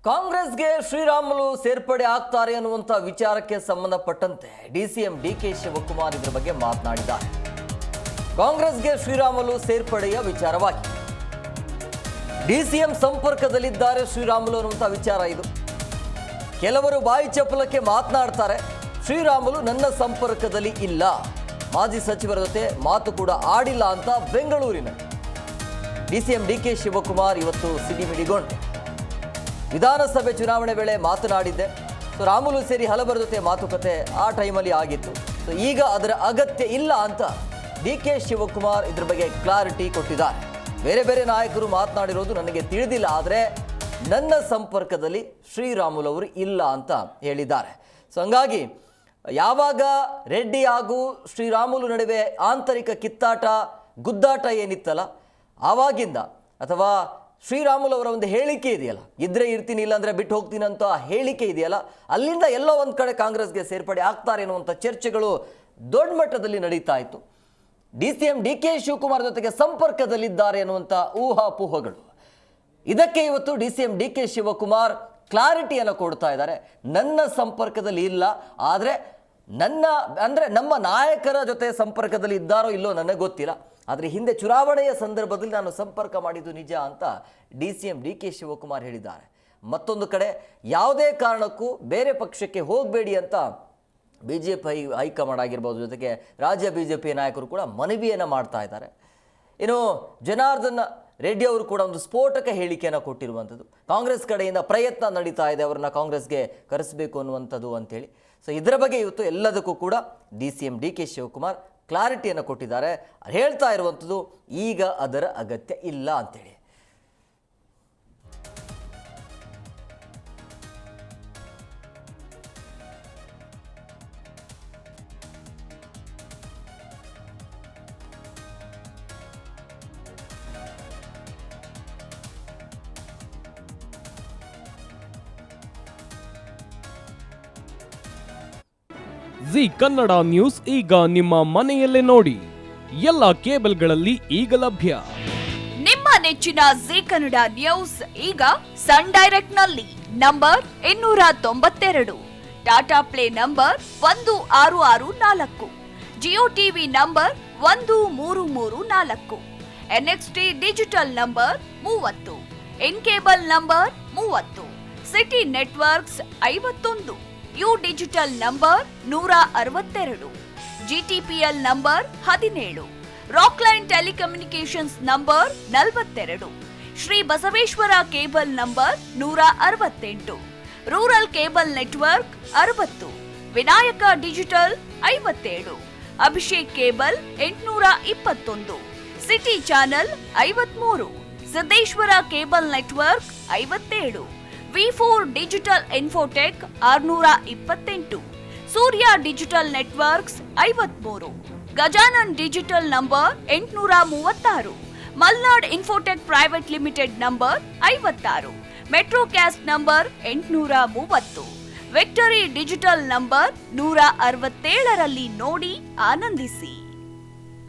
ಕಾಂಗ್ರೆಸ್ಗೆ ಶ್ರೀರಾಮುಲು ಸೇರ್ಪಡೆ ಆಗ್ತಾರೆ ಅನ್ನುವಂಥ ವಿಚಾರಕ್ಕೆ ಸಂಬಂಧಪಟ್ಟಂತೆ ಡಿಸಿಎಂ ಡಿಕೆ ಶಿವಕುಮಾರ್ ಇದರ ಬಗ್ಗೆ ಮಾತನಾಡಿದ್ದಾರೆ. ಕಾಂಗ್ರೆಸ್ಗೆ ಶ್ರೀರಾಮುಲು ಸೇರ್ಪಡೆಯ ವಿಚಾರವಾಗಿ ಡಿಸಿಎಂ ಸಂಪರ್ಕದಲ್ಲಿದ್ದಾರೆ ಶ್ರೀರಾಮುಲು ಅನ್ನುವಂಥ ವಿಚಾರ ಇದು. ಕೆಲವರು ಬಾಯಿ ಚಪಲಕ್ಕೆ ಮಾತನಾಡ್ತಾರೆ, ಶ್ರೀರಾಮುಲು ನನ್ನ ಸಂಪರ್ಕದಲ್ಲಿ ಇಲ್ಲ, ಮಾಜಿ ಸಚಿವರ ಜೊತೆ ಮಾತು ಕೂಡ ಆಡಿಲ್ಲ ಅಂತ ಬೆಂಗಳೂರಿನ ಡಿಸಿಎಂ ಡಿಕೆ ಶಿವಕುಮಾರ್ ಇವತ್ತು ಸಿಡಿಮಿಡಿಗೊಂಡು ವಿಧಾನಸಭೆ ಚುನಾವಣೆ ವೇಳೆ ಮಾತನಾಡಿದ್ದೆ. ರಾಮುಲು ಸೇರಿ ಹಲವರ ಜೊತೆ ಮಾತುಕತೆ ಆ ಟೈಮಲ್ಲಿ ಆಗಿತ್ತು. ಈಗ ಅದರ ಅಗತ್ಯ ಇಲ್ಲ ಅಂತ ಡಿಕೆ ಶಿವಕುಮಾರ್ ಇದ್ರ ಬಗ್ಗೆ ಕ್ಲಾರಿಟಿ ಕೊಟ್ಟಿದ್ದಾರೆ. ಬೇರೆ ಬೇರೆ ನಾಯಕರು ಮಾತನಾಡಿರೋದು ನನಗೆ ತಿಳಿದಿಲ್ಲ, ಆದರೆ ನನ್ನ ಸಂಪರ್ಕದಲ್ಲಿ ಶ್ರೀರಾಮುಲು ಅವರು ಇಲ್ಲ ಅಂತ ಹೇಳಿದ್ದಾರೆ. ಹಂಗಾಗಿ ಯಾವಾಗ ರೆಡ್ಡಿ ಹಾಗೂ ಶ್ರೀರಾಮುಲು ನಡುವೆ ಆಂತರಿಕ ಕಿತ್ತಾಟ ಗುದ್ದಾಟ ಏನಿತ್ತಲ್ಲ ಆವಾಗಿಂದ, ಅಥವಾ ಶ್ರೀರಾಮುಲು ಅವರ ಒಂದು ಹೇಳಿಕೆ ಇದೆಯಲ್ಲ, ಇದ್ರೆ ಇರ್ತೀನಿ ಇಲ್ಲಾಂದ್ರೆ ಬಿಟ್ಟು ಹೋಗ್ತೀನಿ ಅಂತ ಹೇಳಿಕೆ ಇದೆಯಲ್ಲ, ಅಲ್ಲಿಂದ ಎಲ್ಲೋ ಒಂದು ಕಡೆ ಕಾಂಗ್ರೆಸ್ಗೆ ಸೇರ್ಪಡೆ ಆಗ್ತಾರೆ ಅನ್ನುವಂಥ ಚರ್ಚೆಗಳು ದೊಡ್ಡ ಮಟ್ಟದಲ್ಲಿ ನಡೀತಾ ಇತ್ತು. ಡಿಸಿಎಂ ಡಿಕೆ ಶಿವಕುಮಾರ್ ಜೊತೆಗೆ ಸಂಪರ್ಕದಲ್ಲಿದ್ದಾರೆ ಅನ್ನುವಂಥ ಊಹಾಪೋಹಗಳು. ಇದಕ್ಕೆ ಇವತ್ತು ಡಿಸಿಎಂ ಡಿಕೆ ಶಿವಕುಮಾರ್ ಕ್ಲಾರಿಟಿಯನ್ನು ಕೊಡ್ತಾ ಇದ್ದಾರೆ. ನನ್ನ ಸಂಪರ್ಕದಲ್ಲಿ ಇಲ್ಲ, ಆದರೆ ನಮ್ಮ ನಾಯಕರ ಜೊತೆ ಸಂಪರ್ಕದಲ್ಲಿ ಇದ್ದಾರೋ ಇಲ್ಲೋ ನನಗೆ ಗೊತ್ತಿಲ್ಲ, ಆದರೆ ಹಿಂದೆ ಚುನಾವಣೆಯ ಸಂದರ್ಭದಲ್ಲಿ ನಾನು ಸಂಪರ್ಕ ಮಾಡಿದ್ದು ನಿಜ ಅಂತ ಡಿಸಿಎಂ ಡಿಕೆ ಶಿವಕುಮಾರ್ ಹೇಳಿದ್ದಾರೆ. ಮತ್ತೊಂದು ಕಡೆ ಯಾವುದೇ ಕಾರಣಕ್ಕೂ ಬೇರೆ ಪಕ್ಷಕ್ಕೆ ಹೋಗಬೇಡಿ ಅಂತ ಬಿಜೆಪಿ ಹೈಕಮಾಂಡ್ ಆಗಿರ್ಬೋದು, ಜೊತೆಗೆ ರಾಜ್ಯ ಬಿಜೆಪಿ ನಾಯಕರು ಕೂಡ ಮನವಿಯನ್ನು ಮಾಡ್ತಾ ಇದ್ದಾರೆ. ಇನ್ನು ಜನಾರ್ದನ್ ರೆಡ್ಡಿ ಅವರು ಕೂಡ ಒಂದು ಸ್ಫೋಟಕ ಹೇಳಿಕೆಯನ್ನು ಕೊಟ್ಟಿರುವಂಥದ್ದು. ಕಾಂಗ್ರೆಸ್ ಕಡೆಯಿಂದ ಪ್ರಯತ್ನ ನಡೀತಾ ಇದೆ ಅವರನ್ನ ಕಾಂಗ್ರೆಸ್ಗೆ ಕರೆಸಬೇಕು ಅನ್ನುವಂಥದ್ದು ಅಂತೇಳಿ. ಇದರ ಬಗ್ಗೆ ಇವತ್ತು ಎಲ್ಲದಕ್ಕೂ ಕೂಡ ಡಿಸಿಎಂ ಡಿಕೆ ಶಿವಕುಮಾರ್ ಕ್ಲಾರಿಟಿಯನ್ನು ಕೊಟ್ಟಿದ್ದಾರೆ. ಹೇಳ್ತಾ ಇರುವಂಥದ್ದು ಈಗ ಅದರ ಅಗತ್ಯ ಇಲ್ಲ ಅಂತೇಳಿ. ಜಿ ಕನ್ನಡ ನ್ಯೂಸ್ ಈಗ ನಿಮ್ಮ ಮನೆಯಲ್ಲೇ ನೋಡಿ. ಎಲ್ಲ ಕೇಬಲ್ಗಳಲ್ಲಿ ಈಗ ಲಭ್ಯ. ನಿಮ್ಮ ನೆಚ್ಚಿನ ಜಿ ಕನ್ನಡ ನ್ಯೂಸ್ ಈಗ ಸನ್ ಡೈರೆಕ್ಟ್ ನಲ್ಲಿ number 292, Tata Play number 1664, Jio TV number 1334, NXT digital number 30, in cable number 30, city networks 51, U digital number 162, GTPL number 17, Rockline telecommunications number 42, Shri Basaveshwara cable number 168, rural cable network 60, Vinayaka digital 57, Abhishek cable 821, city channel 53, Siddeshwara cable network 57, ವಿ4 digital infotech 628, Surya digital networks 53, Gajanan digital number 836, Malnad infotech private limited number 56, Metrocast number 830, victory digital number 167ರಲ್ಲಿ ನೋಡಿ ಆನಂದಿಸಿ.